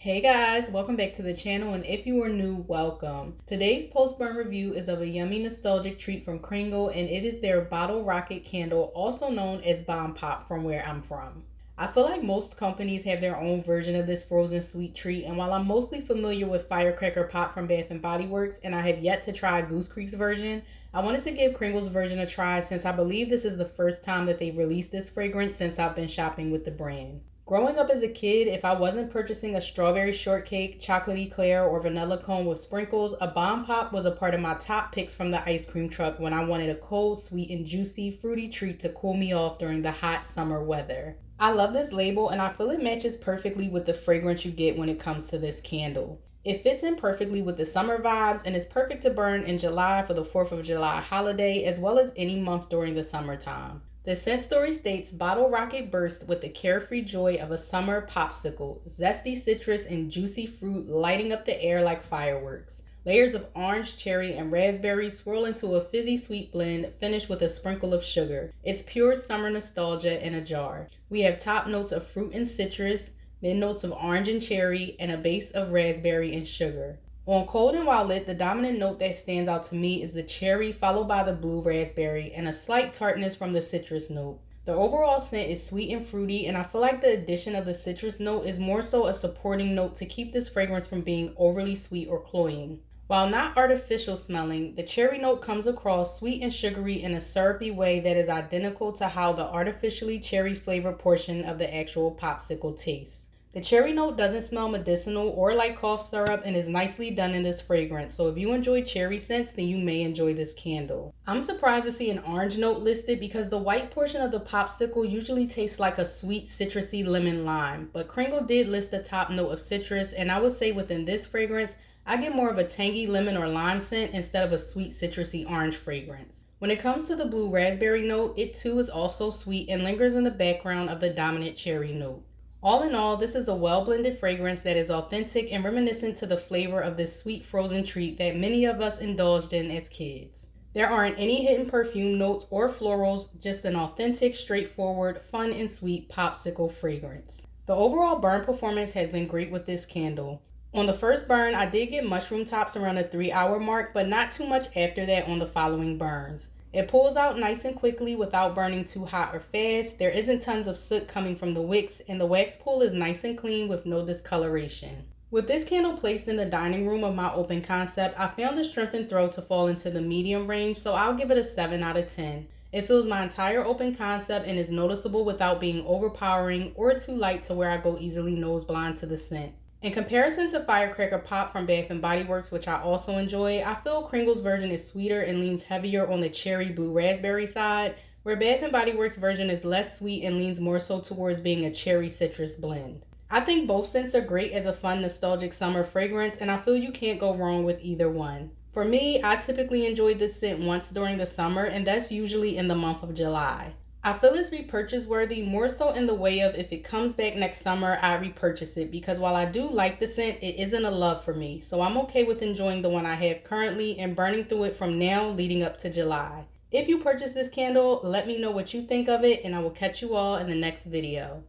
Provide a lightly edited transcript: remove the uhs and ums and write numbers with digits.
Hey guys, welcome back to the channel, and if you are new, welcome. Today's post-burn review is of a yummy nostalgic treat from Kringle, and it is their bottle rocket candle, also known as Bomb Pop from where I'm from. I feel like most companies have their own version of this frozen sweet treat, and while I'm mostly familiar with Firecracker Pop from Bath & Body Works, and I have yet to try Goose Creek's version, I wanted to give Kringle's version a try since I believe this is the first time that they've released this fragrance since I've been shopping with the brand. Growing up as a kid, if I wasn't purchasing a strawberry shortcake, chocolate eclair, or vanilla cone with sprinkles, a Bomb Pop was a part of my top picks from the ice cream truck when I wanted a cold, sweet, and juicy, fruity treat to cool me off during the hot summer weather. I love this label, and I feel it matches perfectly with the fragrance you get when it comes to this candle. It fits in perfectly with the summer vibes and is perfect to burn in July for the 4th of July holiday, as well as any month during the summertime. The scent story states, bottle rocket burst with the carefree joy of a summer popsicle, zesty citrus and juicy fruit lighting up the air like fireworks. Layers of orange, cherry, and raspberry swirl into a fizzy sweet blend, finished with a sprinkle of sugar. It's pure summer nostalgia in a jar. We have top notes of fruit and citrus, mid notes of orange and cherry, and a base of raspberry and sugar. On cold and while lit, the dominant note that stands out to me is the cherry, followed by the blue raspberry, and a slight tartness from the citrus note. The overall scent is sweet and fruity, and I feel like the addition of the citrus note is more so a supporting note to keep this fragrance from being overly sweet or cloying. While not artificial smelling, the cherry note comes across sweet and sugary in a syrupy way that is identical to how the artificially cherry flavored portion of the actual popsicle tastes. The cherry note doesn't smell medicinal or like cough syrup and is nicely done in this fragrance, so if you enjoy cherry scents, then you may enjoy this candle. I'm surprised to see an orange note listed because the white portion of the popsicle usually tastes like a sweet citrusy lemon lime, but Kringle did list the top note of citrus, and I would say within this fragrance, I get more of a tangy lemon or lime scent instead of a sweet citrusy orange fragrance. When it comes to the blue raspberry note, it too is also sweet and lingers in the background of the dominant cherry note. All in all, this is a well-blended fragrance that is authentic and reminiscent to the flavor of this sweet frozen treat that many of us indulged in as kids. There aren't any hidden perfume notes or florals, just an authentic, straightforward, fun and sweet popsicle fragrance. The overall burn performance has been great with this candle. On the first burn, I did get mushroom tops around the 3-hour mark, but not too much after that on the following burns. It pulls out nice and quickly without burning too hot or fast. There isn't tons of soot coming from the wicks, and the wax pool is nice and clean with no discoloration. With this candle placed in the dining room of my open concept, I found the strength and throw to fall into the medium range, so I'll give it a 7 out of 10. It fills my entire open concept and is noticeable without being overpowering or too light to where I go easily nose blind to the scent. In comparison to Firecracker Pop from Bath & Body Works, which I also enjoy, I feel Kringle's version is sweeter and leans heavier on the cherry blue raspberry side, where Bath & Body Works version is less sweet and leans more so towards being a cherry citrus blend. I think both scents are great as a fun nostalgic summer fragrance, and I feel you can't go wrong with either one. For me, I typically enjoy this scent once during the summer, and that's usually in the month of July. I feel it's repurchase worthy more so in the way of if it comes back next summer, I repurchase it, because while I do like the scent, it isn't a love for me. So I'm okay with enjoying the one I have currently and burning through it from now leading up to July. If you purchase this candle, let me know what you think of it, and I will catch you all in the next video.